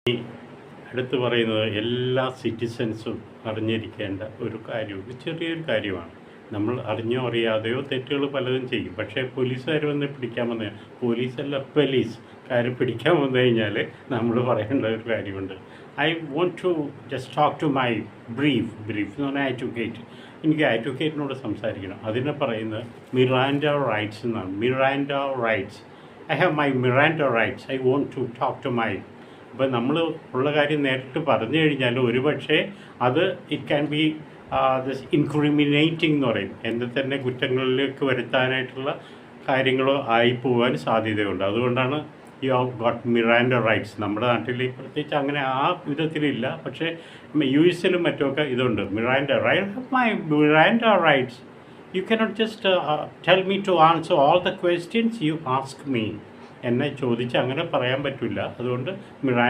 ഈ അടുത്ത് പറയുന്നത് എല്ലാ സിറ്റിസൻസും അറിഞ്ഞിരിക്കേണ്ട ഒരു കാര്യമുണ്ട്. ചെറിയൊരു കാര്യമാണ്. നമ്മൾ അറിഞ്ഞോ അറിയാതെയോ തെറ്റുകൾ പലതും ചെയ്യും. പക്ഷേ പോലീസുകാർ വന്ന് പിടിക്കാൻ വന്ന പോലീസല്ല പോലീസുകാർ പിടിക്കാൻ വന്നു കഴിഞ്ഞാൽ നമ്മൾ പറയേണ്ട ഒരു കാര്യമുണ്ട്. I want to just talk to my brief എന്ന് പറഞ്ഞാൽ അഡ്വക്കേറ്റ്. എനിക്ക് അഡ്വക്കേറ്റിനോട് സംസാരിക്കണം. അതിനെ പറയുന്നത് മിറാൻഡ റൈറ്റ്സ് എന്നാണ്. Miranda rights. I have my Miranda rights. I want to talk to my. അപ്പം നമ്മൾ ഉള്ള കാര്യം നേരിട്ട് പറഞ്ഞു കഴിഞ്ഞാൽ ഒരുപക്ഷെ അത് it can be this incriminating എന്ന് പറയും. എൻ്റെ തന്നെ കുറ്റങ്ങളിലേക്ക് വരുത്താനായിട്ടുള്ള കാര്യങ്ങളോ ആയിപ്പോവാൻ സാധ്യതയുണ്ട്. അതുകൊണ്ടാണ് you have got Miranda rights. നമ്മുടെ നാട്ടിൽ പ്രത്യേകിച്ച് അങ്ങനെ ആ വിധത്തിലില്ല. പക്ഷേ US-ലും മറ്റുമൊക്കെ ഇതുണ്ട്. Miranda rights. You cannot just tell me to answer all the questions you ask me. എന്നെ ചോദിച്ച് അങ്ങനെ പറയാൻ പറ്റില്ല. അതുകൊണ്ട് മിറാൻഡ